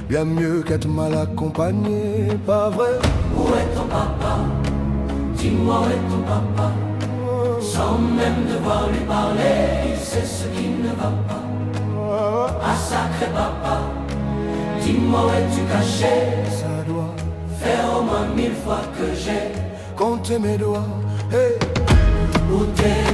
bien mieux qu'être mal accompagné, pas vrai? Où est ton papa? Dis-moi où est ton papa? Sans même devoir lui parler, il sait ce qui ne va pas. Ah sacré papa, dis-moi où es-tu caché? Ça doit faire au moins 1000 fois que j'ai compter mes doigts. Hey. où t'es